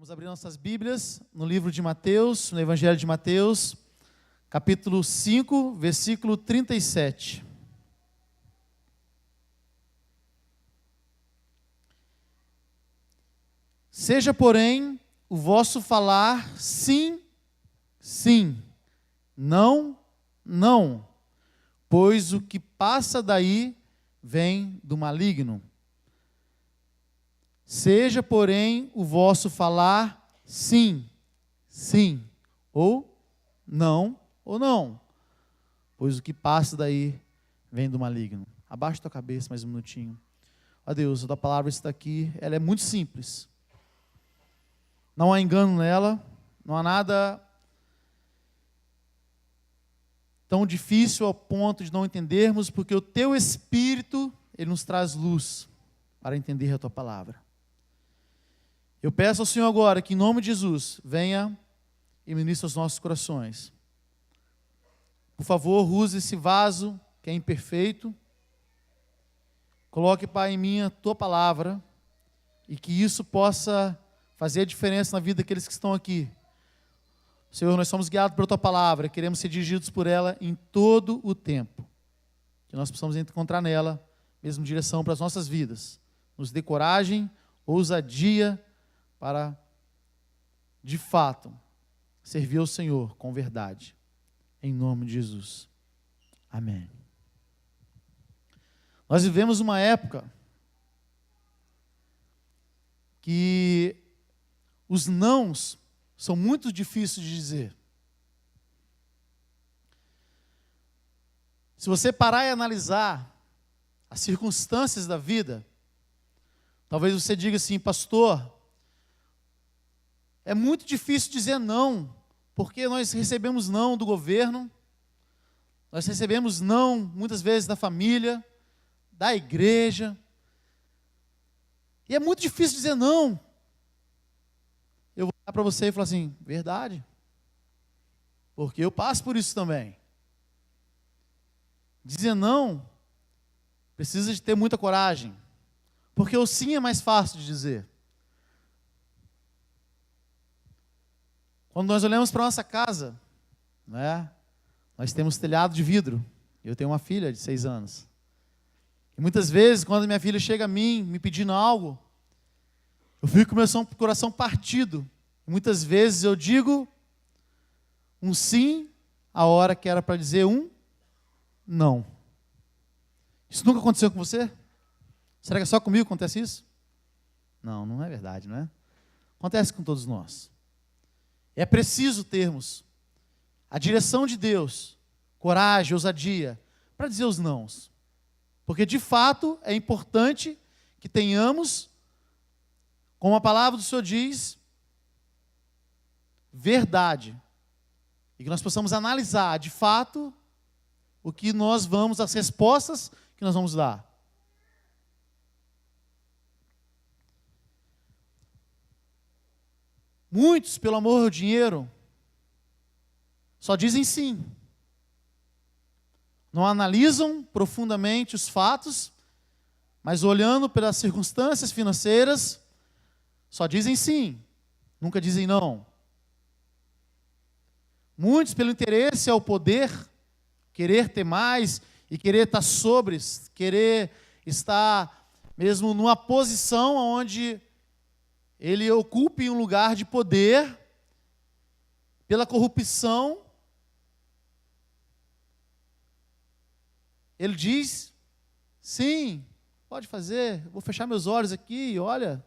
Vamos abrir nossas Bíblias no livro de Mateus, no Evangelho de Mateus, capítulo 5, versículo 37. Seja, porém, o vosso falar sim, sim, não, não, pois o que passa daí vem do maligno. Seja, porém, o vosso falar sim, sim, ou não, pois o que passa daí vem do maligno. Abaixa tua cabeça mais um minutinho. Ó Deus, a tua palavra está aqui, ela é muito simples. Não há engano nela, não há nada tão difícil ao ponto de não entendermos, porque o teu Espírito, ele nos traz luz para entender a tua palavra. Eu peço ao Senhor agora que, em nome de Jesus, venha e ministre aos nossos corações. Por favor, use esse vaso que é imperfeito. Coloque, Pai, em mim a tua palavra e que isso possa fazer a diferença na vida daqueles que estão aqui. Senhor, nós somos guiados pela tua palavra, queremos ser dirigidos por ela em todo o tempo. Que nós possamos encontrar nela mesmo direção para as nossas vidas. Nos dê coragem, ousadia, para, de fato, servir ao Senhor com verdade. Em nome de Jesus. Amém. Nós vivemos uma época que os nãos são muito difíceis de dizer. Se você parar e analisar as circunstâncias da vida, talvez você diga assim, pastor, é muito difícil dizer não, porque nós recebemos não do governo, nós recebemos não, muitas vezes, da família, da igreja, e é muito difícil dizer não. Eu vou olhar para você e falar assim, verdade, porque eu passo por isso também. Dizer não precisa de ter muita coragem, porque o sim é mais fácil de dizer. Quando nós olhamos para a nossa casa, né, nós temos telhado de vidro. Eu tenho uma filha de 6 anos. E muitas vezes, quando minha filha chega a mim, me pedindo algo, eu fico com o meu coração partido. Muitas vezes eu digo um sim, a hora que era para dizer um não. Isso nunca aconteceu com você? Será que é só comigo que acontece isso? Não, não é verdade, não é? Acontece com todos nós. É preciso termos a direção de Deus, coragem, ousadia, para dizer os nãos. Porque, de fato, é importante que tenhamos, como a palavra do Senhor diz, verdade. E que nós possamos analisar, de fato, o que nós vamos, as respostas que nós vamos dar. Muitos, pelo amor ao dinheiro, só dizem sim. Não analisam profundamente os fatos, mas olhando pelas circunstâncias financeiras, só dizem sim, nunca dizem não. Muitos, pelo interesse ao poder, querer ter mais e querer estar sobre, querer estar mesmo numa posição onde ele ocupe um lugar de poder, pela corrupção, ele diz, sim, pode fazer, vou fechar meus olhos aqui, olha,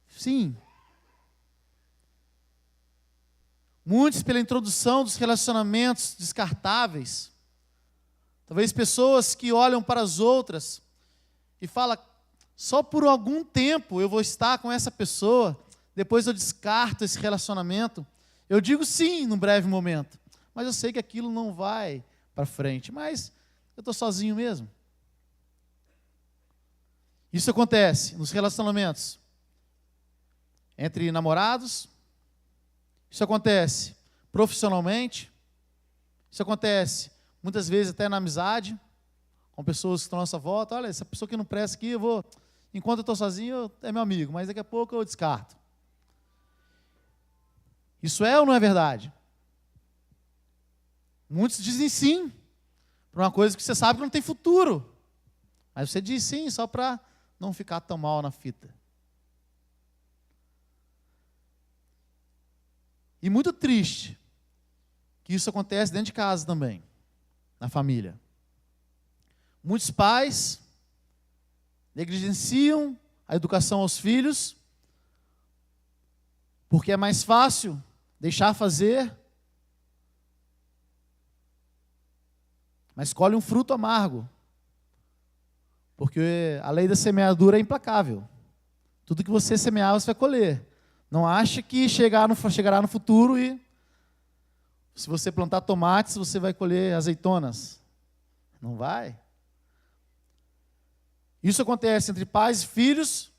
sim. Muitos pela introdução dos relacionamentos descartáveis, talvez pessoas que olham para as outras e falam, só por algum tempo eu vou estar com essa pessoa, depois eu descarto esse relacionamento. Eu digo sim num breve momento, mas eu sei que aquilo não vai para frente, mas eu estou sozinho mesmo. Isso acontece nos relacionamentos entre namorados, isso acontece profissionalmente, isso acontece muitas vezes até na amizade, com pessoas que estão à nossa volta. Olha, essa pessoa que não presta aqui, enquanto eu estou sozinho, é meu amigo, mas daqui a pouco eu descarto. Isso é ou não é verdade? Muitos dizem sim, para uma coisa que você sabe que não tem futuro. Mas você diz sim, só para não ficar tão mal na fita. E muito triste que isso acontece dentro de casa também, na família. Muitos pais negligenciam a educação aos filhos, porque é mais fácil deixar fazer, mas colhe um fruto amargo, porque a lei da semeadura é implacável. Tudo que você semear, você vai colher. Não ache que chegará no futuro e se você plantar tomates, você vai colher azeitonas. Não vai. Isso acontece entre pais e filhos,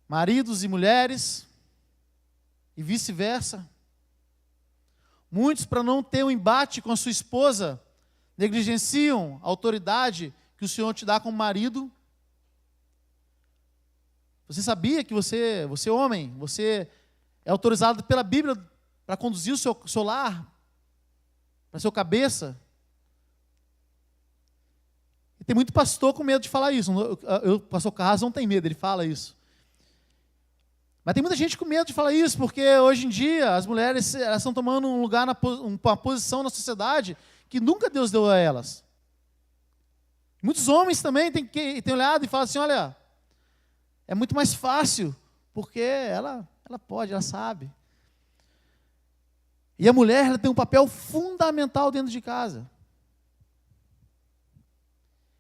maridos e mulheres, e vice-versa. Muitos, para não ter um embate com a sua esposa, negligenciam a autoridade que o Senhor te dá como marido. Você sabia que você homem, você é autorizado pela Bíblia para conduzir o seu lar, para seu cabeça? E tem muito pastor com medo de falar isso. O pastor Carlos não tem medo, ele fala isso. Mas tem muita gente com medo de falar isso, porque hoje em dia as mulheres elas estão tomando um lugar, uma posição na sociedade que nunca Deus deu a elas. Muitos homens também têm olhado e falam assim, olha, é muito mais fácil, porque ela pode, ela sabe. E a mulher ela tem um papel fundamental dentro de casa.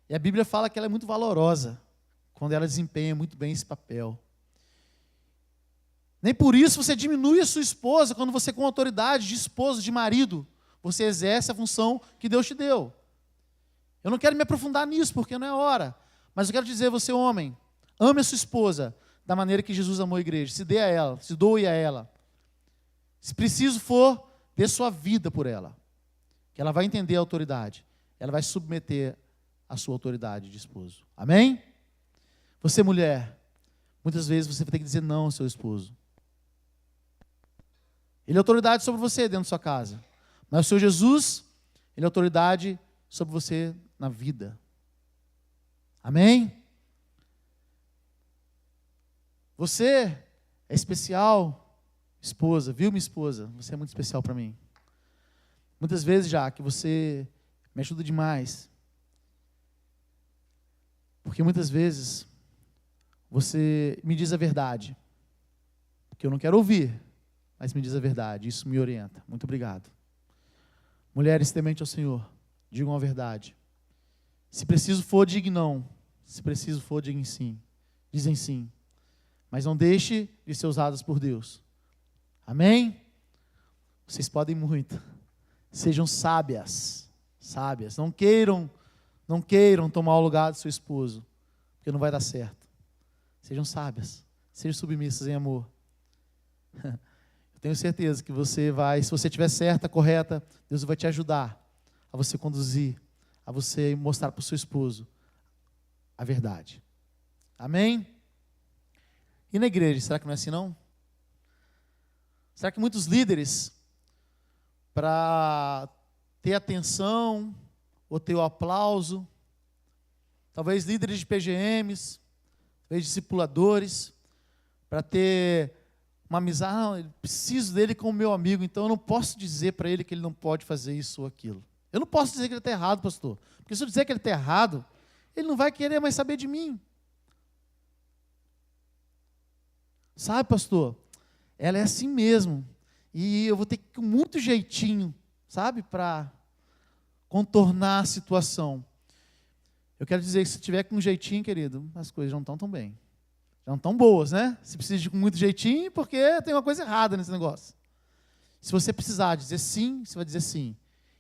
E a Bíblia fala que ela é muito valorosa, quando ela desempenha muito bem esse papel. Nem por isso você diminui a sua esposa, quando você com autoridade de esposo, de marido, você exerce a função que Deus te deu. Eu não quero me aprofundar nisso, porque não é hora. Mas eu quero dizer, você homem, ame a sua esposa da maneira que Jesus amou a igreja. Se dê a ela, se doe a ela. Se preciso for, dê sua vida por ela. Que ela vai entender a autoridade. Ela vai submeter a sua autoridade de esposo. Amém? Você, mulher, muitas vezes você vai ter que dizer não ao seu esposo. Ele é autoridade sobre você dentro da sua casa. Mas o Senhor Jesus, Ele é autoridade sobre você na vida. Amém? Você é especial, esposa, viu, minha esposa? Você é muito especial para mim. Muitas vezes, já que você me ajuda demais. Porque muitas vezes você me diz a verdade, que eu não quero ouvir, mas me diz a verdade, isso me orienta. Muito obrigado. Mulheres tementes ao Senhor, digam a verdade. Se preciso for, diga não. Se preciso for, digam sim. Dizem sim. Mas não deixe de ser usadas por Deus. Amém? Vocês podem muito. Sejam sábias. Sábias. Não queiram tomar o lugar do seu esposo, porque não vai dar certo. Sejam sábias. Sejam submissas em amor. Eu tenho certeza que você vai, se você estiver certa, correta, Deus vai te ajudar a você conduzir, a você mostrar para o seu esposo a verdade. Amém? E na igreja, será que não é assim não? Será que muitos líderes, para ter atenção, ou ter o aplauso, talvez líderes de PGMs, talvez discipuladores, para ter uma amizade, não, eu preciso dele como meu amigo, então eu não posso dizer para ele que ele não pode fazer isso ou aquilo. Eu não posso dizer que ele está errado, pastor, porque se eu dizer que ele está errado, ele não vai querer mais saber de mim. Sabe, pastor, ela é assim mesmo, e eu vou ter que ir com muito jeitinho, sabe, para contornar a situação. Eu quero dizer que se tiver com um jeitinho, querido, as coisas não estão tão bem. Já não estão boas, né? Se precisa de com muito jeitinho, porque tem uma coisa errada nesse negócio. Se você precisar dizer sim, você vai dizer sim.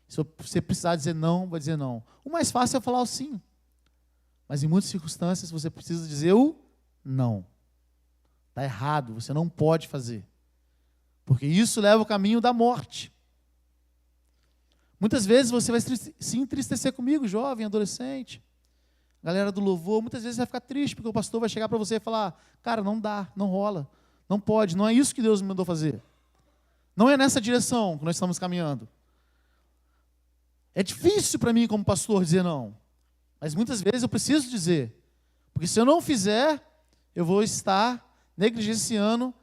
Se você precisar dizer não, vai dizer não. O mais fácil é falar o sim. Mas em muitas circunstâncias você precisa dizer o não. Está errado, você não pode fazer. Porque isso leva ao caminho da morte. Muitas vezes você vai se entristecer comigo, jovem, adolescente. Galera do louvor, muitas vezes vai ficar triste, porque o pastor vai chegar para você e falar, cara, não dá, não rola. Não pode, não é isso que Deus me mandou fazer. Não é nessa direção que nós estamos caminhando. É difícil para mim, como pastor, dizer não. Mas muitas vezes eu preciso dizer. Porque se eu não fizer, eu vou estar negligenciando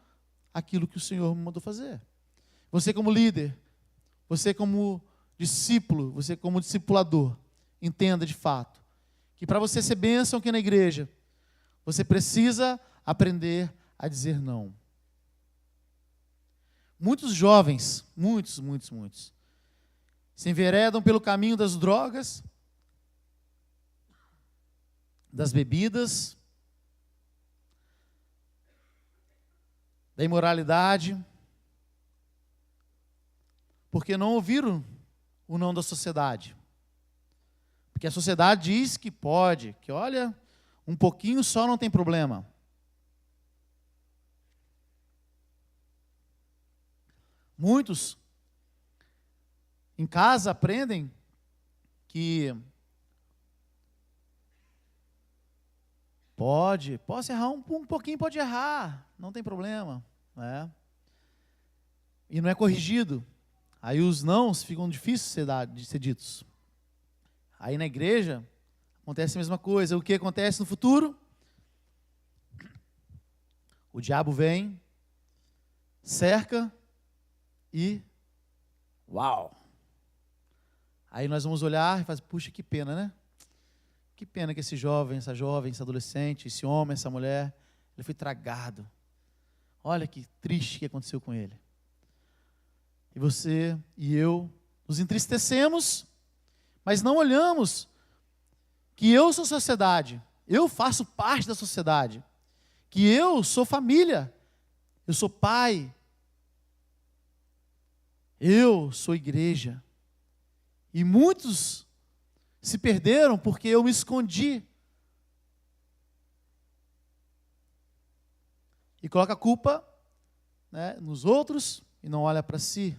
aquilo que o Senhor me mandou fazer. Você como líder, você como discípulo, você como discipulador, entenda de fato que para você ser bênção aqui na igreja, você precisa aprender a dizer não. Muitos jovens, muitos, se enveredam pelo caminho das drogas, das bebidas, da imoralidade, porque não ouviram o não da sociedade. Porque a sociedade diz que pode, que olha, um pouquinho só não tem problema. Muitos em casa aprendem que posso errar um pouquinho, pode errar, não tem problema, né? E não é corrigido. Aí os nãos ficam difíceis de ser ditos. Aí na igreja acontece a mesma coisa. O que acontece no futuro? O diabo vem, cerca e uau! Aí nós vamos olhar e fazer, puxa, que pena, né? Que pena que esse jovem, esse adolescente, esse homem, essa mulher, ele foi tragado. Olha que triste que aconteceu com ele. E você e eu nos entristecemos, mas não olhamos que eu sou sociedade, eu faço parte da sociedade, que eu sou família, eu sou pai, eu sou igreja. E muitos se perderam porque eu me escondi. E coloca a culpa, né, nos outros e não olha para si.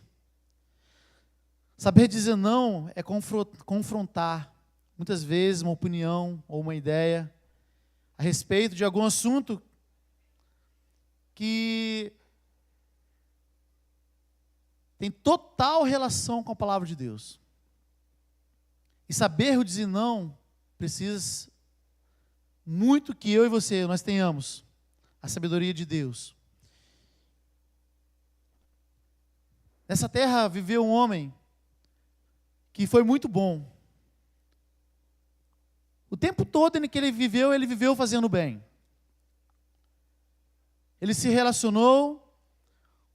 Saber dizer não é confrontar, muitas vezes, uma opinião ou uma ideia a respeito de algum assunto que tem total relação com a palavra de Deus. E saber dizer não precisa muito que eu e você, nós tenhamos a sabedoria de Deus. Nessa terra viveu um homem que foi muito bom. O tempo todo em que ele viveu fazendo bem. Ele se relacionou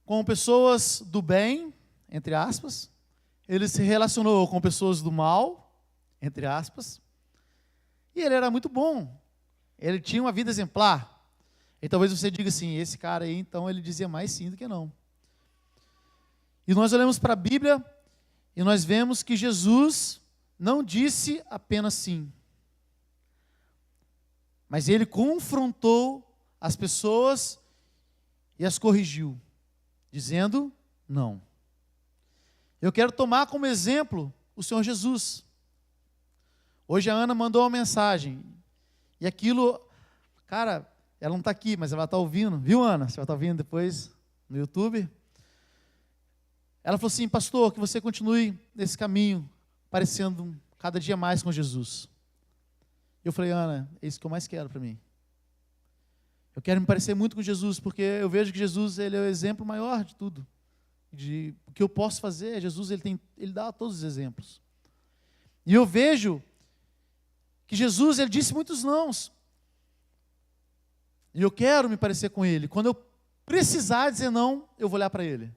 com pessoas do bem, entre aspas. Ele se relacionou com pessoas do mal, entre aspas. E ele era muito bom. Ele tinha uma vida exemplar. E talvez você diga assim, esse cara aí, então, ele dizia mais sim do que não. E nós olhamos para a Bíblia e nós vemos que Jesus não disse apenas sim. Mas ele confrontou as pessoas e as corrigiu, dizendo não. Eu quero tomar como exemplo o Senhor Jesus. Hoje a Ana mandou uma mensagem. E aquilo, cara, ela não está aqui, mas ela está ouvindo. Viu, Ana? Você vai estar ouvindo depois no YouTube. Ela falou assim, pastor, que você continue nesse caminho, parecendo cada dia mais com Jesus. Eu falei, Ana, é isso que eu mais quero para mim. Eu quero me parecer muito com Jesus, porque eu vejo que Jesus, ele é o exemplo maior de tudo. De o que eu posso fazer, Jesus, ele dá todos os exemplos. E eu vejo que Jesus, ele disse muitos nãos. E eu quero me parecer com ele. Quando eu precisar dizer não, eu vou olhar para ele.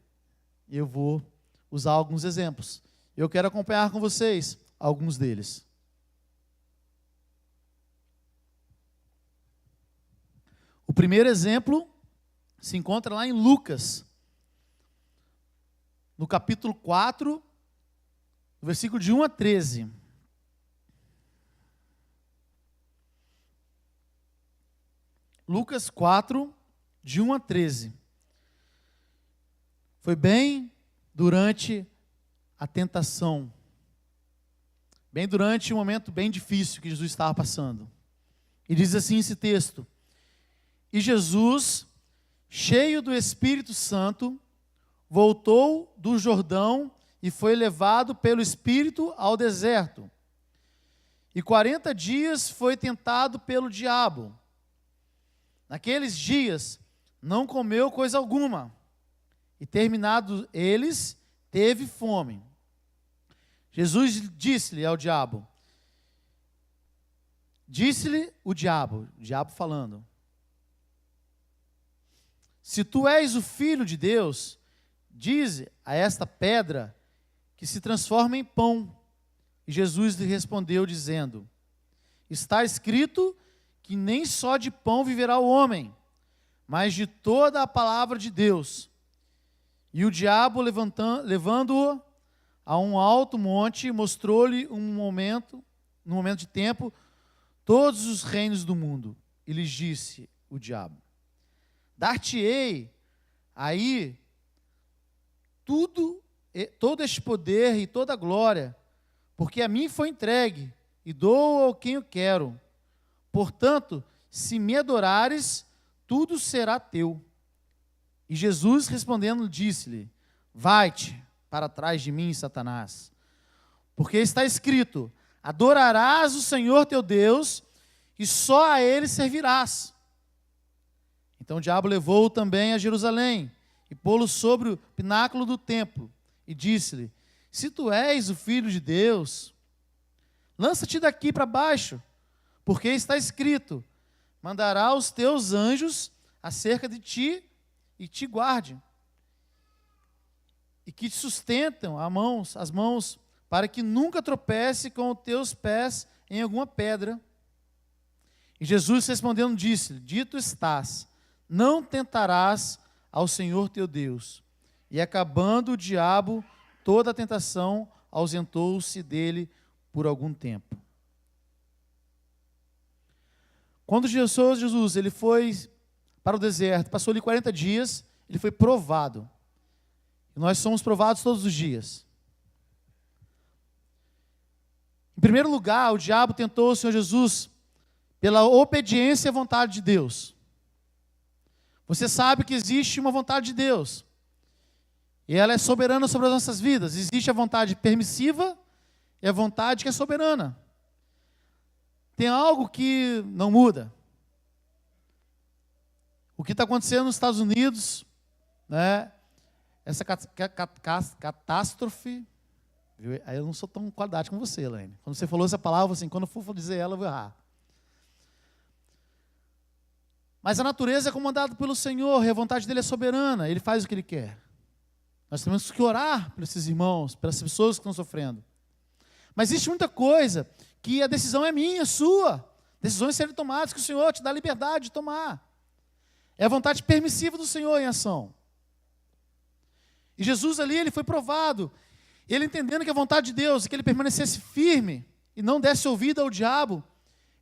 E eu vou usar alguns exemplos. Eu quero acompanhar com vocês alguns deles. O primeiro exemplo se encontra lá em Lucas, no capítulo 4, versículo de 1 a 13. Lucas 4, de 1 a 13. Foi bem durante a tentação, bem durante um momento bem difícil que Jesus estava passando. E diz assim esse texto: E Jesus cheio do Espírito Santo, voltou do Jordão e foi levado pelo Espírito ao deserto. E 40 dias foi tentado pelo diabo. Naqueles dias não comeu coisa alguma, e terminados eles, teve fome. Jesus disse-lhe ao diabo, disse-lhe o diabo falando, se tu és o Filho de Deus, dize a esta pedra que se transforma em pão. E Jesus lhe respondeu dizendo, está escrito que nem só de pão viverá o homem, mas de toda a palavra de Deus. E o diabo, levando-o a um alto monte, mostrou-lhe num momento de tempo, todos os reinos do mundo. E lhes disse o diabo, dar-te-ei aí todo este poder e toda a glória, porque a mim foi entregue, e dou ao quem eu quero. Portanto, se me adorares, tudo será teu. E Jesus respondendo disse-lhe, vai-te para trás de mim, Satanás, porque está escrito, adorarás o Senhor teu Deus, e só a Ele servirás. Então o diabo levou-o também a Jerusalém, e pô-lo sobre o pináculo do templo, e disse-lhe, se tu és o Filho de Deus, lança-te daqui para baixo, porque está escrito, mandará os teus anjos acerca de ti, e te guarde, e que te sustentam as mãos, para que nunca tropece com os teus pés em alguma pedra. E Jesus respondendo disse-lhe, dito estás, não tentarás ao Senhor teu Deus. E acabando o diabo toda a tentação, ausentou-se dele por algum tempo. Quando Jesus ele foi para o deserto, passou ali 40 dias, ele foi provado. E nós somos provados todos os dias. Em primeiro lugar, o diabo tentou o Senhor Jesus pela obediência à vontade de Deus. Você sabe que existe uma vontade de Deus. E ela é soberana sobre as nossas vidas. Existe a vontade permissiva e a vontade que é soberana. Tem algo que não muda. O que está acontecendo nos Estados Unidos, né? Essa catástrofe, viu? Aí eu não sou tão qualidade com você, Elaine. Quando você falou essa palavra, assim, quando eu for dizer ela, eu vou errar. Mas a natureza é comandada pelo Senhor, e a vontade dele é soberana, ele faz o que ele quer. Nós temos que orar por esses irmãos, pelas pessoas que estão sofrendo. Mas existe muita coisa que a decisão é minha, sua. Decisões serem tomadas que o Senhor te dá liberdade de tomar. É a vontade permissiva do Senhor em ação. E Jesus ali, ele foi provado. Ele entendendo que a vontade de Deus, que ele permanecesse firme e não desse ouvido ao diabo,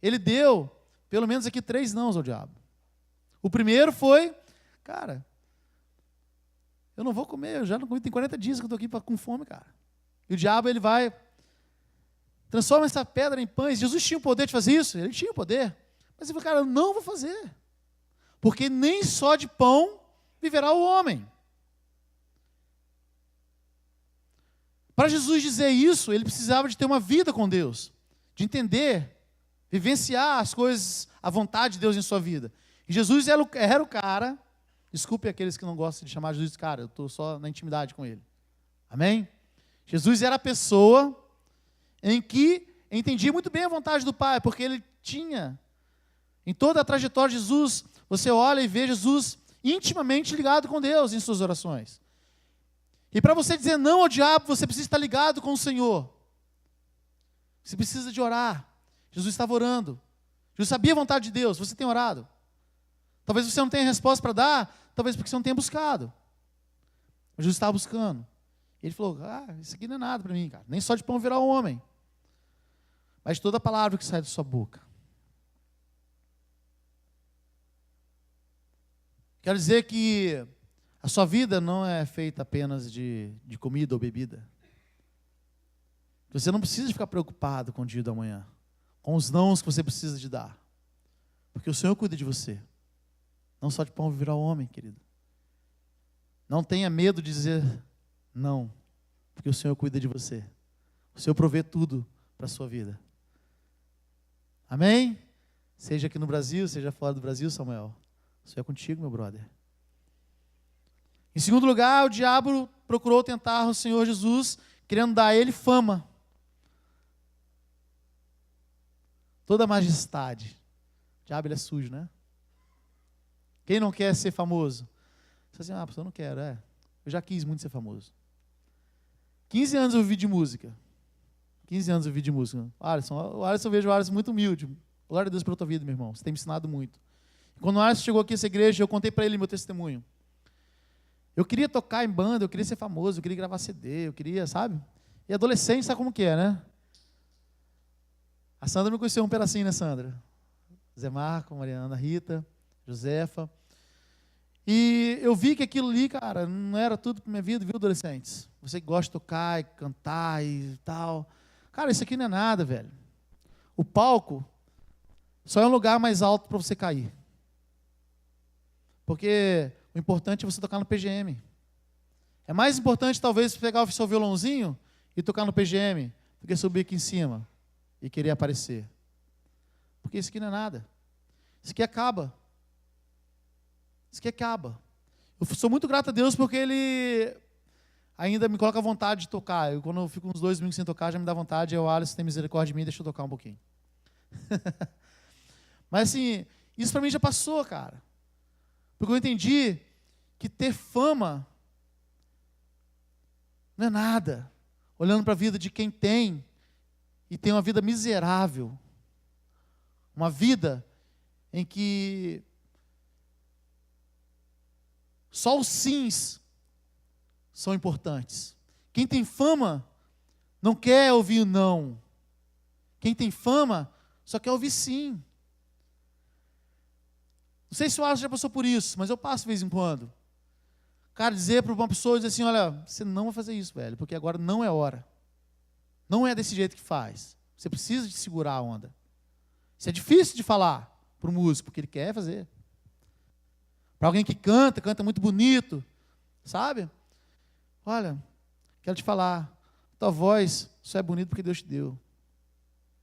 ele deu, pelo menos aqui, 3 nãos ao diabo. O primeiro foi, cara, eu não vou comer, eu já não comi, tem 40 dias que eu estou aqui com fome, cara. E o diabo, ele vai, transforma essa pedra em pães. Jesus tinha o poder de fazer isso? Ele tinha o poder. Mas ele falou, cara, eu não vou fazer. Porque nem só de pão viverá o homem. Para Jesus dizer isso, ele precisava de ter uma vida com Deus, de entender, vivenciar as coisas, a vontade de Deus em sua vida. E Jesus era o cara, desculpe aqueles que não gostam de chamar Jesus de cara, eu estou só na intimidade com ele. Amém? Jesus era a pessoa em que entendia muito bem a vontade do Pai, porque ele tinha, em toda a trajetória de Jesus, você olha e vê Jesus intimamente ligado com Deus em suas orações. E para você dizer não ao diabo, você precisa estar ligado com o Senhor. Você precisa de orar. Jesus estava orando. Jesus sabia a vontade de Deus. Você tem orado? Talvez você não tenha resposta para dar, talvez porque você não tenha buscado. Mas Jesus estava buscando. Ele falou, isso aqui não é nada para mim, cara. Nem só de pão virá o homem. Mas de toda a palavra que sai da sua boca. Quero dizer que a sua vida não é feita apenas de comida ou bebida. Você não precisa ficar preocupado com o dia da manhã, com os nãos que você precisa de dar. Porque o Senhor cuida de você. Não só de pão viverá o homem, querido. Não tenha medo de dizer não, porque o Senhor cuida de você. O Senhor provê tudo para a sua vida. Amém? Seja aqui no Brasil, seja fora do Brasil, Samuel. O Senhor é contigo, meu brother. Em segundo lugar, o diabo procurou tentar o Senhor Jesus, querendo dar a ele fama. Toda a majestade. O diabo, ele é sujo, né? Quem não quer ser famoso? Você assim, pastor, eu não quero, Eu já quis muito ser famoso. 15 anos eu vivi de música. 15 anos eu vivi de música. O Alisson, eu vejo o Alisson muito humilde. Glória a Deus pela tua vida, meu irmão. Você tem me ensinado muito. Quando o Alisson chegou aqui nessa igreja, eu contei para ele meu testemunho. Eu queria tocar em banda, eu queria ser famoso, eu queria gravar CD, eu queria, sabe? E adolescente, sabe como que é, né? A Sandra me conheceu um pedacinho, né, Sandra? Zé Marco, Mariana, Rita, Josefa. E eu vi que aquilo ali, cara, não era tudo para minha vida, viu, adolescentes? Você que gosta de tocar e cantar e tal. Cara, isso aqui não é nada, velho. O palco só é um lugar mais alto para você cair. Porque o importante é você tocar no PGM. É mais importante, talvez, pegar o seu violãozinho e tocar no PGM, do que subir aqui em cima e querer aparecer. Porque isso aqui não é nada. Isso aqui acaba. Isso aqui acaba. Eu sou muito grato a Deus porque Ele ainda me coloca à vontade de tocar. Quando eu fico uns 2 domingos sem tocar, já me dá vontade. Eu, Alisson, tem misericórdia de mim, deixa eu tocar um pouquinho. Mas assim, isso para mim já passou, cara. Porque eu entendi que ter fama não é nada. Olhando para a vida de quem tem, e tem uma vida miserável. Uma vida em que só os sims são importantes. Quem tem fama não quer ouvir o não. Quem tem fama só quer ouvir sim. Não sei se o Alisson já passou por isso, mas eu passo de vez em quando. Cara, dizer para uma pessoa, dizer assim, olha, você não vai fazer isso, velho, porque agora não é hora. Não é desse jeito que faz. Você precisa de segurar a onda. Isso é difícil de falar para o músico, porque ele quer fazer. Para alguém que canta muito bonito, sabe? Olha, quero te falar, tua voz só é bonita porque Deus te deu.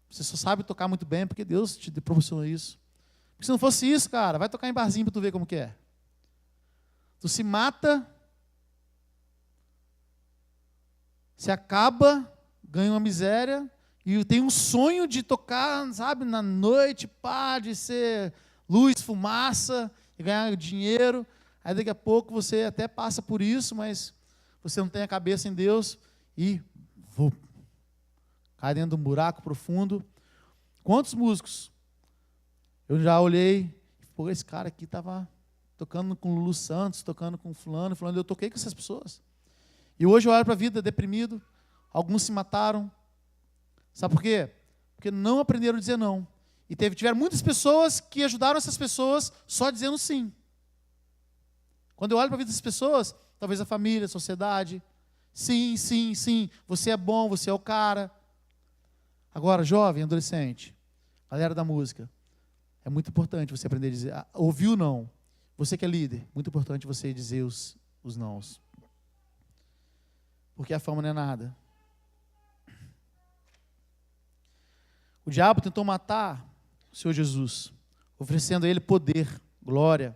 Você só sabe tocar muito bem porque Deus te proporcionou isso. Porque se não fosse isso, cara, vai tocar em barzinho para tu ver como que é. Tu se mata, se acaba, ganha uma miséria, e tem um sonho de tocar, sabe, na noite, pá, de ser luz, fumaça, e ganhar dinheiro. Aí daqui a pouco você até passa por isso, mas você não tem a cabeça em Deus e cai dentro de um buraco profundo. Quantos músicos eu já olhei, pô, esse cara aqui estava tocando com o Lulu Santos, tocando com fulano, eu toquei com essas pessoas. E hoje eu olho para a vida deprimido, alguns se mataram. Sabe por quê? Porque não aprenderam a dizer não. E tiveram muitas pessoas que ajudaram essas pessoas só dizendo sim. Quando eu olho para a vida dessas pessoas, talvez a família, a sociedade, sim, sim, sim, você é bom, você é o cara. Agora, jovem, adolescente, galera da música, é muito importante você aprender a dizer, ouvir o não. Você que é líder, muito importante você dizer os nãos. Porque a fama não é nada. O diabo tentou matar o Senhor Jesus, oferecendo a Ele poder, glória,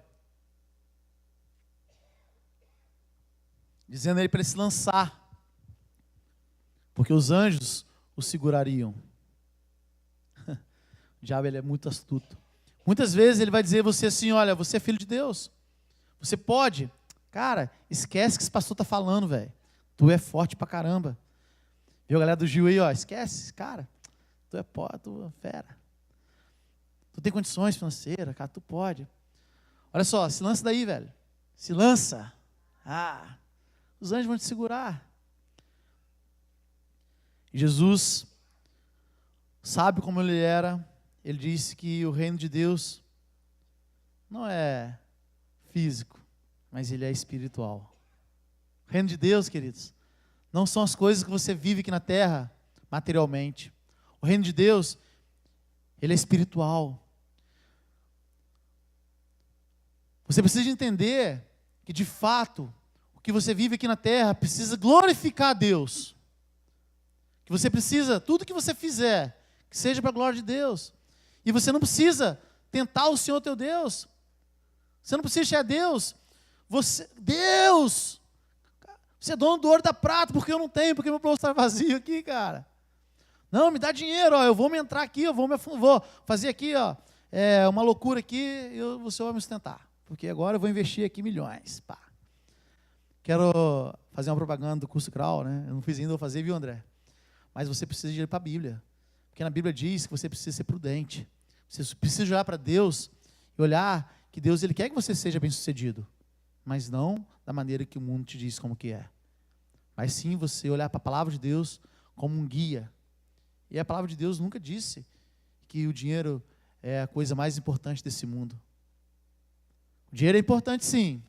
dizendo a Ele para ele se lançar, porque os anjos o segurariam. O diabo, ele é muito astuto. Muitas vezes ele vai dizer a você assim, olha, você é filho de Deus, você pode. Cara, esquece que esse pastor está falando, velho. Tu é forte pra caramba. Viu a galera do Gil aí, ó, esquece, cara. Tu é fera. Tu tem condições financeiras, cara, tu pode. Olha só, se lança daí, velho. Se lança. Os anjos vão te segurar. E Jesus, sabe como ele era, ele disse que o reino de Deus não é físico, mas ele é espiritual. O reino de Deus, queridos, não são as coisas que você vive aqui na terra, materialmente. O reino de Deus, ele é espiritual. Você precisa entender que, de fato, o que você vive aqui na terra precisa glorificar a Deus. Que você precisa, tudo que você fizer, que seja para a glória de Deus. E você não precisa tentar o Senhor teu Deus. Você não precisa chegar a Deus. Deus, você é dono do ouro e da prata, porque eu não tenho, porque meu bolso está vazio aqui, cara. Não, me dá dinheiro, ó, eu vou me entrar aqui, eu vou fazer aqui, ó, uma loucura aqui, você vai me sustentar. Porque agora eu vou investir aqui milhões. Pá. Quero fazer uma propaganda do curso Crawl, né? Eu não fiz ainda, vou fazer, viu, André? Mas você precisa ir para a Bíblia. Porque na Bíblia diz que você precisa ser prudente. Você precisa olhar para Deus e olhar que Deus ele quer que você seja bem-sucedido. Mas não da maneira que o mundo te diz como que é. Mas sim você olhar para a palavra de Deus como um guia. E a palavra de Deus nunca disse que o dinheiro é a coisa mais importante desse mundo. O dinheiro é importante, sim.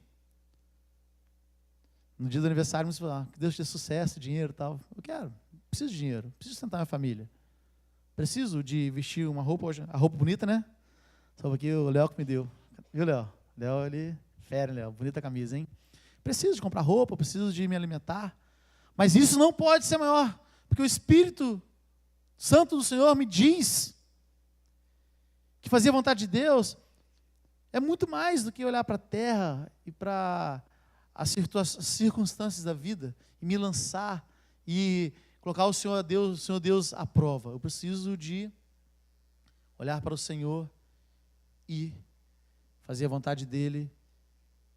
No dia do aniversário, você fala, que Deus te dê sucesso, dinheiro e tal. Eu quero, preciso de dinheiro, preciso sustentar minha família. Preciso de vestir uma roupa hoje, a roupa bonita, né? Só aqui o Léo que me deu. Viu, Léo? Léo, ele, fera, Léo, bonita camisa, hein? Preciso de comprar roupa, preciso de me alimentar. Mas isso não pode ser maior, porque o Espírito Santo do Senhor me diz que fazer a vontade de Deus é muito mais do que olhar para a terra e para as circunstâncias da vida e me lançar e colocar o Senhor Deus à prova. Eu preciso de olhar para o Senhor e fazer a vontade dEle.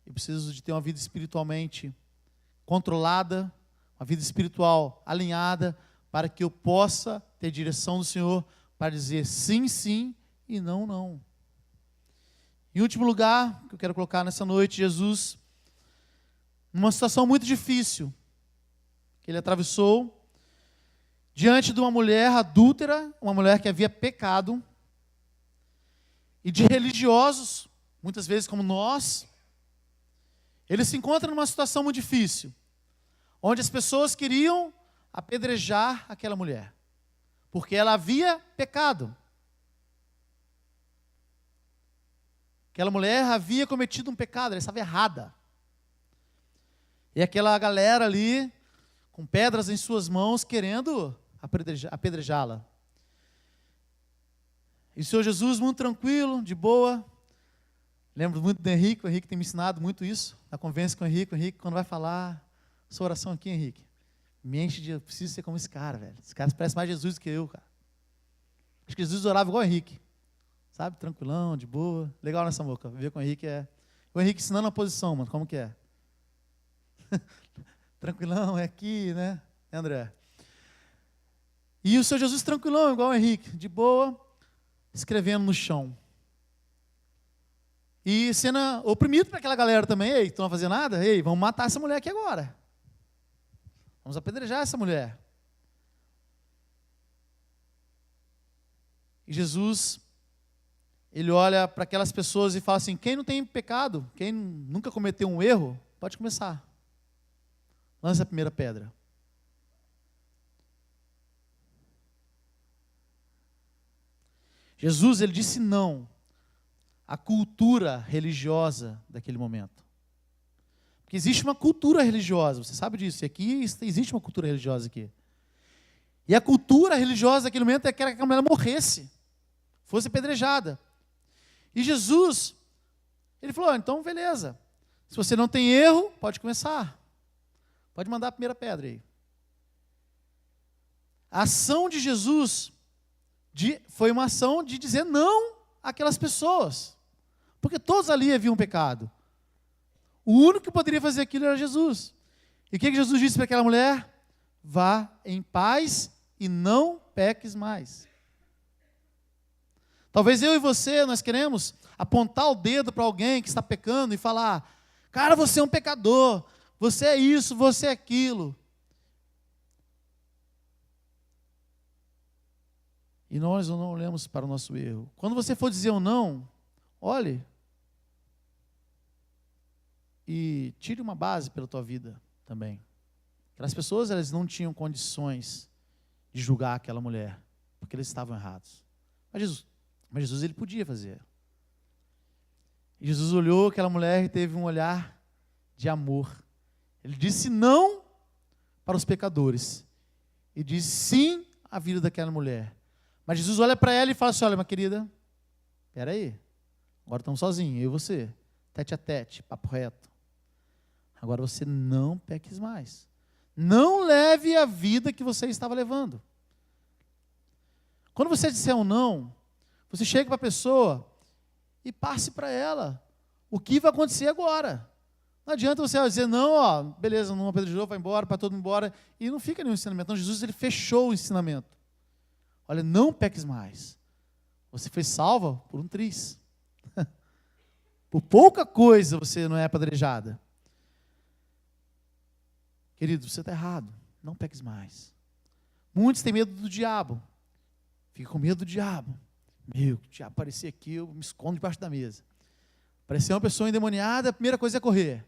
Eu preciso de ter uma vida espiritualmente controlada, uma vida espiritual alinhada, para que eu possa ter direção do Senhor para dizer sim, sim e não, não. Em último lugar, que eu quero colocar nessa noite, Jesus, numa situação muito difícil, que ele atravessou, diante de uma mulher adúltera, uma mulher que havia pecado, e de religiosos, muitas vezes como nós, ele se encontra numa situação muito difícil, onde as pessoas queriam apedrejar aquela mulher, porque ela havia pecado. Aquela mulher havia cometido um pecado, ela estava errada. E aquela galera ali, com pedras em suas mãos, querendo apedrejá-la. E o Senhor Jesus, muito tranquilo, de boa. Lembro muito do Henrique, o Henrique tem me ensinado muito isso, na conversa com o Henrique, quando vai falar, sua oração aqui, Henrique, me enche de, eu preciso ser como esse cara, velho. Esse cara parece mais Jesus do que eu, cara. Acho que Jesus orava igual o Henrique. Sabe, tranquilão, de boa. Legal nessa boca. Ver com o Henrique é... O Henrique ensinando a posição, mano. Como que é? Tranquilão, é aqui, né? André? E o Senhor Jesus tranquilão, igual o Henrique. De boa, escrevendo no chão. E sendo oprimido para aquela galera também. Ei, estão a fazer nada? Ei, vamos matar essa mulher aqui agora. Vamos apedrejar essa mulher. E Jesus... Ele olha para aquelas pessoas e fala assim, quem não tem pecado, quem nunca cometeu um erro, pode começar. Lança a primeira pedra. Jesus, ele disse não à cultura religiosa daquele momento. Porque existe uma cultura religiosa, você sabe disso, e aqui existe uma cultura religiosa aqui. E a cultura religiosa daquele momento é que a mulher morresse, fosse apedrejada. E Jesus, ele falou, então beleza, se você não tem erro, pode começar. Pode mandar a primeira pedra aí. A ação de Jesus foi uma ação de dizer não àquelas pessoas. Porque todos ali haviam pecado. O único que poderia fazer aquilo era Jesus. E o que Jesus disse para aquela mulher? Vá em paz e não peques mais. Talvez eu e você, nós queremos apontar o dedo para alguém que está pecando e falar, cara, você é um pecador, você é isso, você é aquilo. E nós não olhamos para o nosso erro. Quando você for dizer um não, olhe e tire uma base pela tua vida também. Aquelas pessoas, elas não tinham condições de julgar aquela mulher, porque eles estavam errados. Mas Jesus, ele podia fazer. E Jesus olhou aquela mulher e teve um olhar de amor. Ele disse não para os pecadores. E disse sim à vida daquela mulher. Mas Jesus olha para ela e fala assim, olha, minha querida, espera aí, agora estamos sozinhos, eu e você, tete a tete, papo reto. Agora você não peques mais. Não leve a vida que você estava levando. Quando você disser um não, você chega para a pessoa e passe para ela o que vai acontecer agora. Não adianta você dizer não, ó, beleza, não apedrejou, vai embora, para todo mundo embora, e não fica nenhum ensinamento. Então Jesus, ele fechou o ensinamento. Olha, não peques mais. Você foi salva por um triz. Por pouca coisa você não é apedrejada. Querido, você está errado. Não peques mais. Muitos têm medo do diabo. Fica com medo do diabo. Meu, o diabo aparecer aqui, eu me escondo debaixo da mesa. Aparecer uma pessoa endemoniada, a primeira coisa é correr.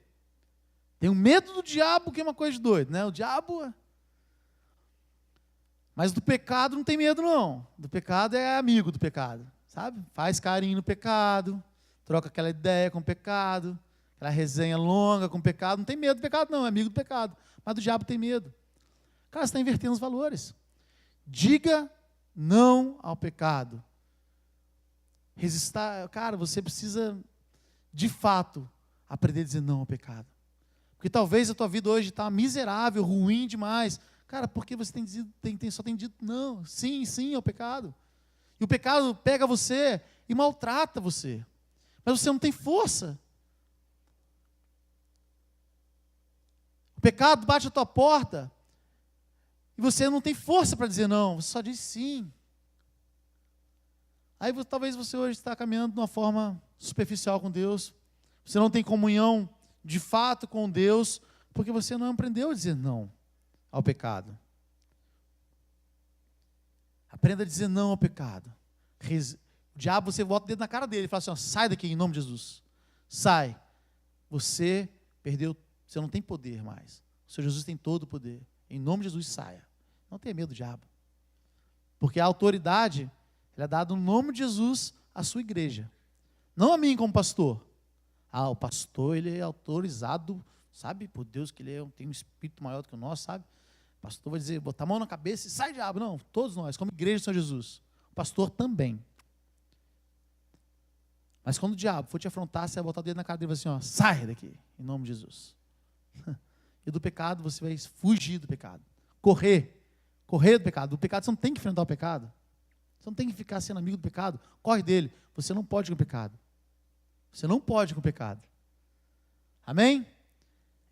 Tenho medo do diabo, que é uma coisa de doido, né? O diabo... Mas do pecado não tem medo, não. Do pecado é amigo do pecado, sabe? Faz carinho no pecado, troca aquela ideia com o pecado, aquela resenha longa com o pecado. Não tem medo do pecado, não, é amigo do pecado. Mas do diabo tem medo. Cara, você está invertendo os valores. Diga não ao pecado. Resistar, cara, você precisa, de fato, aprender a dizer não ao pecado. Porque talvez a tua vida hoje está miserável, ruim demais. Cara, porque você só tem dito não, sim ao pecado. E o pecado pega você e maltrata você. Mas você não tem força. O pecado bate a tua porta e você não tem força para dizer não, você só diz sim. Aí talvez você hoje está caminhando de uma forma superficial com Deus. Você não tem comunhão de fato com Deus, porque você não aprendeu a dizer não ao pecado. Aprenda a dizer não ao pecado. O diabo, você bota o dedo na cara dele e fala assim, ó, sai daqui em nome de Jesus. Sai. Você perdeu, você não tem poder mais. O Senhor Jesus tem todo o poder. Em nome de Jesus, saia. Não tenha medo do diabo. Porque a autoridade, ela é dada no nome de Jesus à sua igreja. Não a mim como pastor. Ah, o pastor, ele é autorizado, sabe, por Deus, que ele tem um espírito maior do que o nosso, sabe? O pastor vai dizer, botar a mão na cabeça e sai, diabo. Não, todos nós, como igreja do Senhor Jesus. O pastor também. Mas quando o diabo for te afrontar, você vai botar o dedo na cara dele e vai assim, ó, sai daqui, em nome de Jesus. E do pecado, você vai fugir do pecado. Correr do pecado. Do pecado, você não tem que enfrentar o pecado. Você não tem que ficar sendo amigo do pecado. Corre dele. Você não pode com o pecado. Você não pode com o pecado. Amém?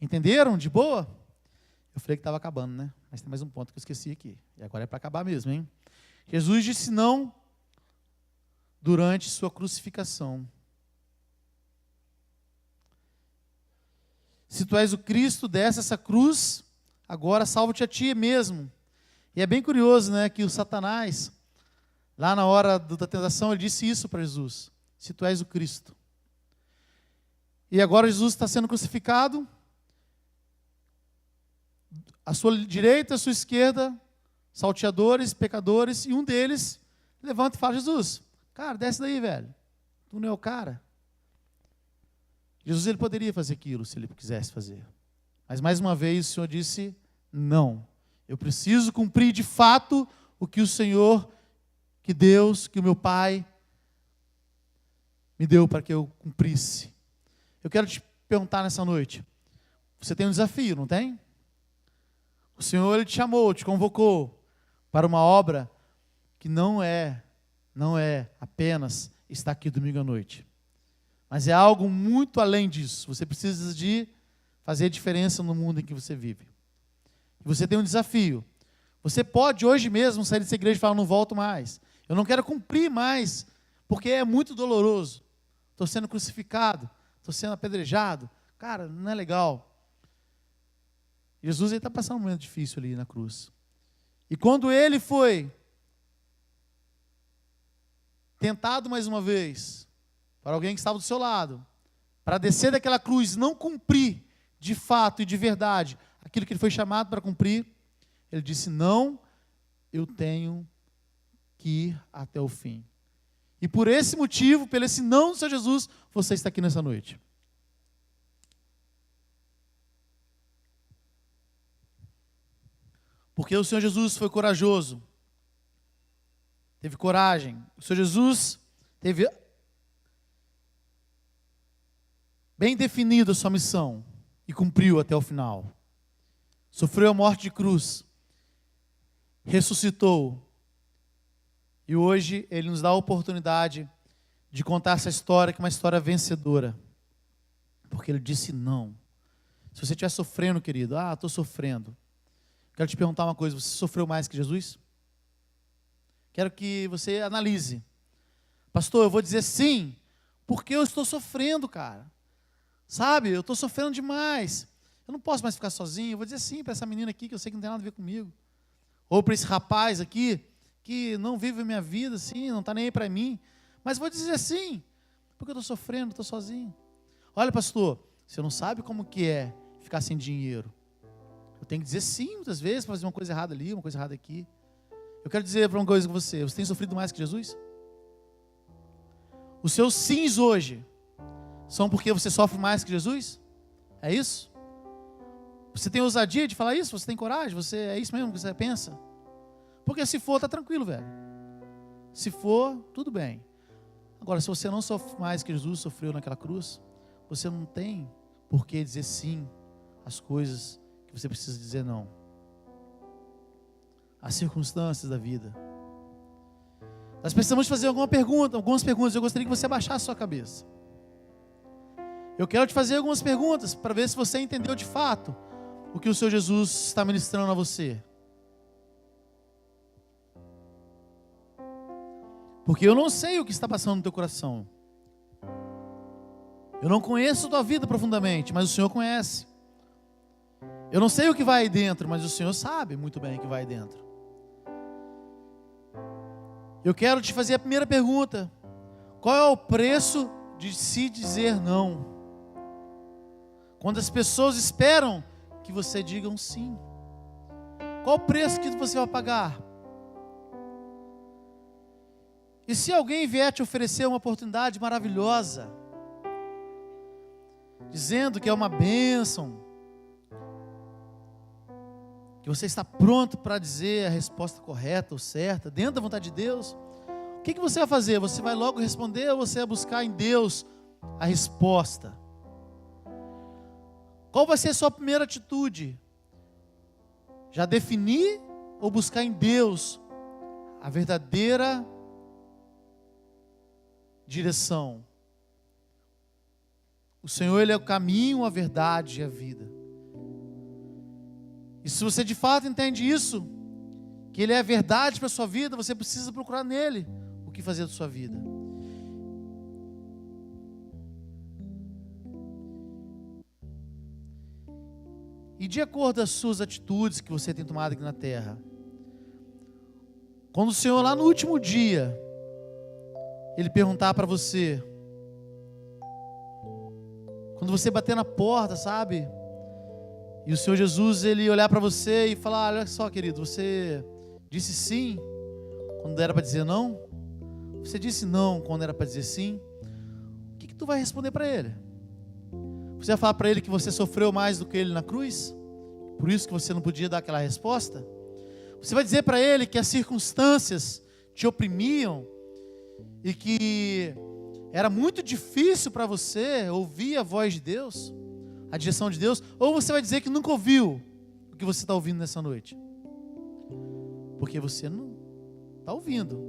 Entenderam? De boa? Eu falei que estava acabando, né? Mas tem mais um ponto que eu esqueci aqui. E agora é para acabar mesmo, hein? Jesus disse não durante sua crucificação. Se tu és o Cristo, desce essa cruz, agora salva-te a ti mesmo. E é bem curioso, né, que o Satanás, lá na hora da tentação, ele disse isso para Jesus. Se tu és o Cristo. E agora Jesus está sendo crucificado. À sua direita, à sua esquerda, salteadores, pecadores, e um deles levanta e fala, Jesus, cara, desce daí, velho. Tu não é o cara. Jesus, ele poderia fazer aquilo, se ele quisesse fazer. Mas, mais uma vez, o Senhor disse, não. Eu preciso cumprir de fato o que o Senhor, que Deus, que o meu Pai me deu para que eu cumprisse. Eu quero te perguntar nessa noite, você tem um desafio, não tem? O Senhor, ele te chamou, te convocou para uma obra que não é apenas estar aqui domingo à noite. Mas é algo muito além disso. Você precisa de fazer a diferença no mundo em que você vive. Você tem um desafio. Você pode hoje mesmo sair dessa igreja e falar, não volto mais. Eu não quero cumprir mais, porque é muito doloroso. Estou sendo crucificado, estou sendo apedrejado. Cara, não é legal. Jesus está passando um momento difícil ali na cruz. E quando ele foi tentado mais uma vez, para alguém que estava do seu lado, para descer daquela cruz, não cumprir de fato e de verdade aquilo que ele foi chamado para cumprir, ele disse, não, eu tenho que ir até o fim. E por esse motivo, pelo esse não do Senhor Jesus, você está aqui nessa noite. Porque o Senhor Jesus foi corajoso. Teve coragem. O Senhor Jesus teve bem definido a sua missão e cumpriu até o final. Sofreu a morte de cruz, ressuscitou e hoje Ele nos dá a oportunidade de contar essa história, que é uma história vencedora, porque Ele disse não. Se você estiver sofrendo, querido, estou sofrendo, quero te perguntar uma coisa: você sofreu mais que Jesus? Quero que você analise. Pastor, eu vou dizer sim, porque eu estou sofrendo, cara. Sabe, eu estou sofrendo demais. Eu não posso mais ficar sozinho. Eu vou dizer sim para essa menina aqui, que eu sei que não tem nada a ver comigo. Ou para esse rapaz aqui, que não vive a minha vida assim, não está nem aí para mim. Mas vou dizer sim, porque eu estou sofrendo, estou sozinho. Olha, pastor, você não sabe como que é ficar sem dinheiro. Eu tenho que dizer sim muitas vezes para fazer uma coisa errada ali, uma coisa errada aqui. Eu quero dizer para uma coisa com você: você tem sofrido mais que Jesus? Os seus sims hoje são porque você sofre mais que Jesus? É isso? Você tem ousadia de falar isso? Você tem coragem? É isso mesmo que você pensa? Porque se for, está tranquilo, velho. Se for, tudo bem. Agora, se você não sofre mais que Jesus sofreu naquela cruz, você não tem por que dizer sim às coisas que você precisa dizer não. As circunstâncias da vida. Nós precisamos fazer algumas perguntas. Eu gostaria que você abaixasse a sua cabeça. Eu quero te fazer algumas perguntas para ver se você entendeu de fato o que o Senhor Jesus está ministrando a você. Porque eu não sei o que está passando no teu coração. Eu não conheço a tua vida profundamente, mas o Senhor conhece. Eu não sei o que vai aí dentro, mas o Senhor sabe muito bem o que vai aí dentro. Eu quero te fazer a primeira pergunta: qual é o preço de se dizer não? Quando as pessoas esperam que você diga um sim, qual o preço que você vai pagar? E se alguém vier te oferecer uma oportunidade maravilhosa, dizendo que é uma bênção, que você está pronto para dizer a resposta correta ou certa, dentro da vontade de Deus, o que você vai fazer? Você vai logo responder ou você vai buscar em Deus a resposta? Qual vai ser a sua primeira atitude? Já definir ou buscar em Deus a verdadeira direção? O Senhor, Ele é o caminho, a verdade e a vida. E se você de fato entende isso, que Ele é a verdade para a sua vida, você precisa procurar nele o que fazer da sua vida. E de acordo com as suas atitudes que você tem tomado aqui na terra, quando o Senhor lá no último dia, Ele perguntar para você, quando você bater na porta, sabe? E o Senhor Jesus, Ele olhar para você e falar: olha só, querido, você disse sim quando era para dizer não? Você disse não quando era para dizer sim? O que tu vai responder para Ele? Você vai falar para Ele que você sofreu mais do que Ele na cruz? Por isso que você não podia dar aquela resposta? Você vai dizer para Ele que as circunstâncias te oprimiam e que era muito difícil para você ouvir a voz de Deus, a direção de Deus? Ou você vai dizer que nunca ouviu o que você está ouvindo nessa noite? Porque você não está ouvindo.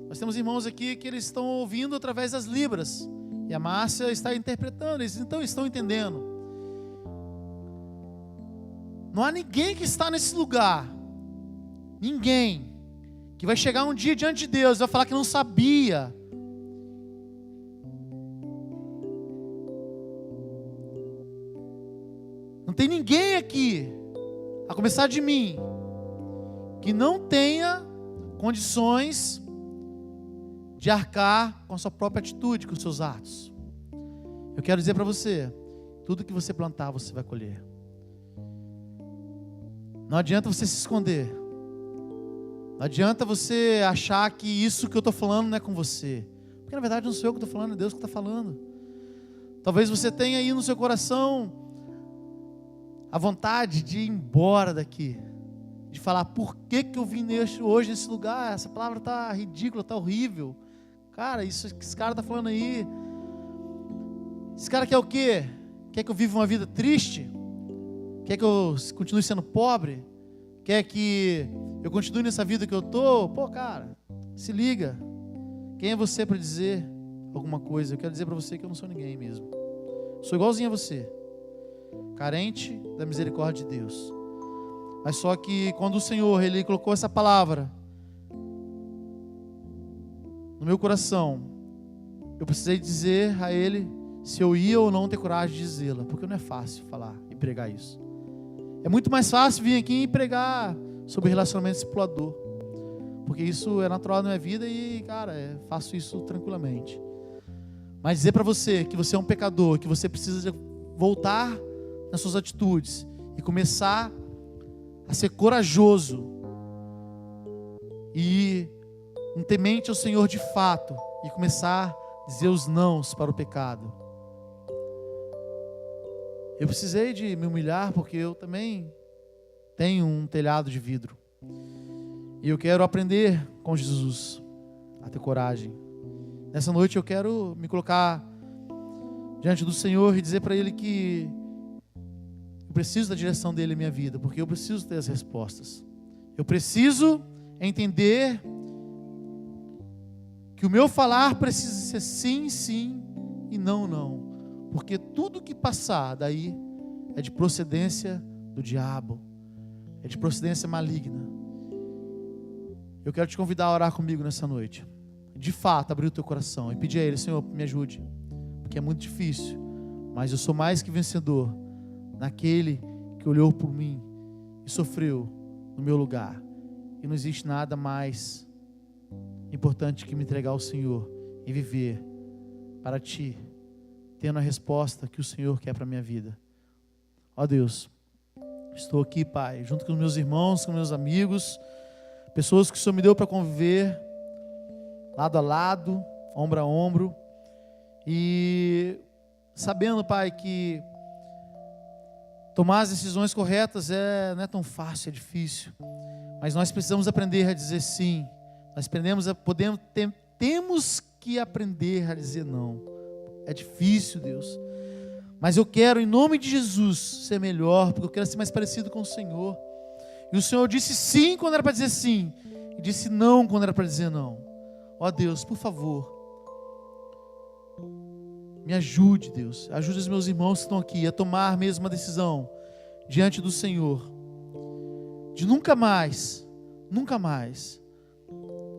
Nós temos irmãos aqui que eles estão ouvindo através das libras, e a Márcia está interpretando, eles então estão entendendo. Não há ninguém que está nesse lugar, ninguém, que vai chegar um dia diante de Deus e vai falar que não sabia. Não tem ninguém aqui, a começar de mim, que não tenha condições de arcar com a sua própria atitude, com os seus atos. Eu quero dizer para você, tudo que você plantar, você vai colher. Não adianta você se esconder. Não adianta você achar que isso que eu estou falando não é com você. Porque na verdade não sou eu que estou falando, é Deus que está falando. Talvez você tenha aí no seu coração a vontade de ir embora daqui, de falar, por que eu vim hoje nesse lugar? Essa palavra está ridícula, está horrível. Cara, isso que esse cara está falando aí, esse cara quer o quê? Quer que eu viva uma vida triste? Quer que eu continue sendo pobre? Quer que eu continue nessa vida que eu estou? Pô, cara, se liga. Quem é você para dizer alguma coisa? Eu quero dizer para você que eu não sou ninguém mesmo. Sou igualzinho a você, carente da misericórdia de Deus. Mas só que quando o Senhor, Ele colocou essa palavra no meu coração, eu precisei dizer a Ele se eu ia ou não ter coragem de dizê-la, porque não é fácil falar e pregar isso. É muito mais fácil vir aqui e pregar sobre relacionamento discipulador, porque isso é natural na minha vida e, cara, faço isso tranquilamente. Mas dizer para você que você é um pecador, que você precisa voltar nas suas atitudes e começar a ser corajoso e um temente ao Senhor de fato e começar a dizer os nãos para o pecado. Eu precisei de me humilhar porque eu também tenho um telhado de vidro. E eu quero aprender com Jesus a ter coragem. Nessa noite eu quero me colocar diante do Senhor e dizer para Ele que eu preciso da direção dEle em minha vida, porque eu preciso ter as respostas. Eu preciso entender que o meu falar precisa ser sim, sim e não, não. Porque tudo que passar daí é de procedência do diabo, é de procedência maligna. Eu quero te convidar a orar comigo nessa noite. De fato, abrir o teu coração e pedir a Ele, Senhor, me ajude, porque é muito difícil, mas eu sou mais que vencedor naquele que olhou por mim e sofreu no meu lugar. E não existe nada mais importante que me entregar ao Senhor e viver para Ti, tendo a resposta que o Senhor quer para a minha vida. Ó Deus, estou aqui, Pai, junto com os meus irmãos, com meus amigos, pessoas que o Senhor me deu para conviver, lado a lado, ombro a ombro, e sabendo, Pai, que tomar as decisões corretas não é tão fácil, é difícil, mas nós precisamos aprender a dizer sim, temos que aprender a dizer não. É difícil, Deus, mas eu quero, em nome de Jesus, ser melhor, porque eu quero ser mais parecido com o Senhor. E o Senhor disse sim quando era para dizer sim, e disse não quando era para dizer não. Ó Deus, por favor, me ajude, Deus, ajude os meus irmãos que estão aqui a tomar mesmo uma decisão diante do Senhor, de nunca mais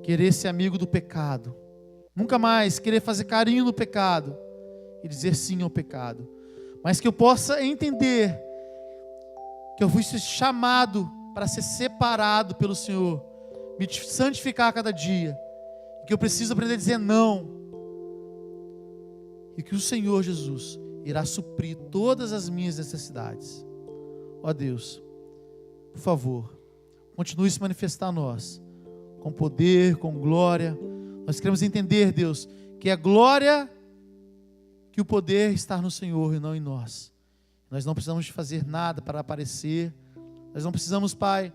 querer ser amigo do pecado, nunca mais querer fazer carinho no pecado e dizer sim ao pecado, mas que eu possa entender que eu fui chamado para ser separado pelo Senhor, me santificar a cada dia, que eu preciso aprender a dizer não, e que o Senhor Jesus irá suprir todas as minhas necessidades. Ó Deus, por favor, continue a se manifestar a nós, com poder, com glória. Nós queremos entender, Deus, que a glória, que o poder está no Senhor e não em nós. Nós não precisamos de fazer nada para aparecer, nós não precisamos, Pai,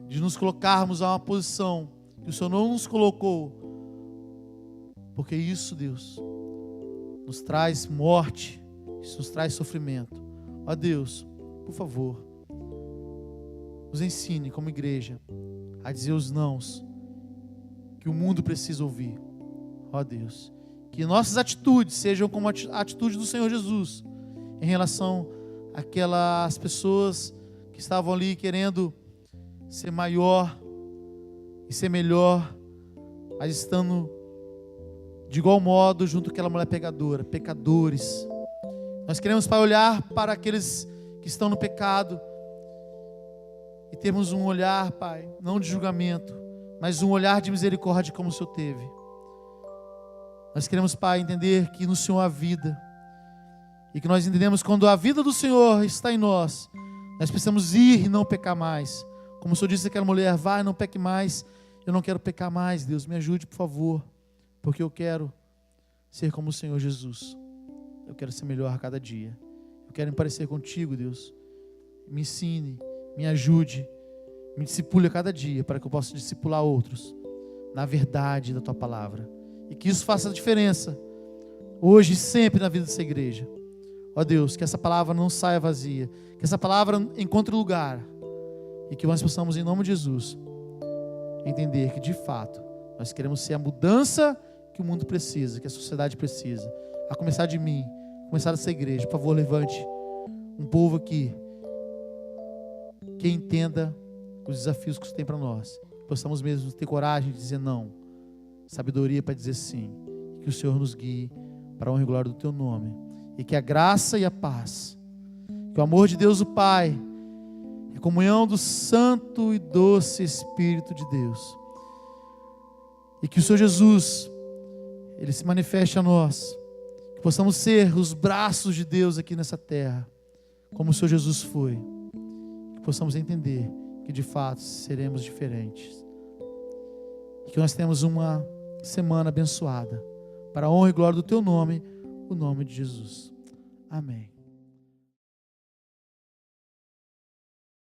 de nos colocarmos a uma posição que o Senhor não nos colocou, porque isso, Deus, nos traz morte, isso nos traz sofrimento. Ó Deus, por favor, nos ensine como igreja a dizer os nãos que o mundo precisa ouvir. Ó Deus, que nossas atitudes sejam como a atitude do Senhor Jesus em relação àquelas pessoas que estavam ali querendo ser maior e ser melhor, mas estando de igual modo junto com aquela mulher pecadora, pecadores. Nós queremos, Pai, olhar para aqueles que estão no pecado e termos um olhar, Pai, não de julgamento, mas um olhar de misericórdia como o Senhor teve. Nós queremos, Pai, entender que no Senhor há vida, e que nós entendemos quando a vida do Senhor está em nós, nós precisamos ir e não pecar mais. Como o Senhor disse àquela mulher, vai, não peque mais. Eu não quero pecar mais, Deus, me ajude, por favor. porque eu quero ser como o Senhor Jesus. Eu quero ser melhor a cada dia. Eu quero me parecer contigo, Deus. Me ensine, me ajude, me discipule a cada dia, para que eu possa discipular outros na verdade da tua palavra. E que isso faça a diferença, hoje e sempre na vida dessa igreja. Ó Deus, que essa palavra não saia vazia, que essa palavra encontre lugar, e que nós possamos, em nome de Jesus, entender que de fato nós queremos ser a mudança que o mundo precisa, que a sociedade precisa, a começar de mim, a começar dessa igreja. Por favor, levante um povo aqui que entenda os desafios que você tem para nós, possamos mesmo ter coragem de dizer não, sabedoria para dizer sim, que o Senhor nos guie para a honra e glória do teu nome, e que a graça e a paz, que o amor de Deus o Pai, a comunhão do Santo e Doce Espírito de Deus, e que o Senhor Jesus, Ele se manifeste a nós, que possamos ser os braços de Deus aqui nessa terra, como o Senhor Jesus foi, que possamos entender que de fato seremos diferentes, e que nós temos uma semana abençoada, para a honra e glória do teu nome, o nome de Jesus. Amém.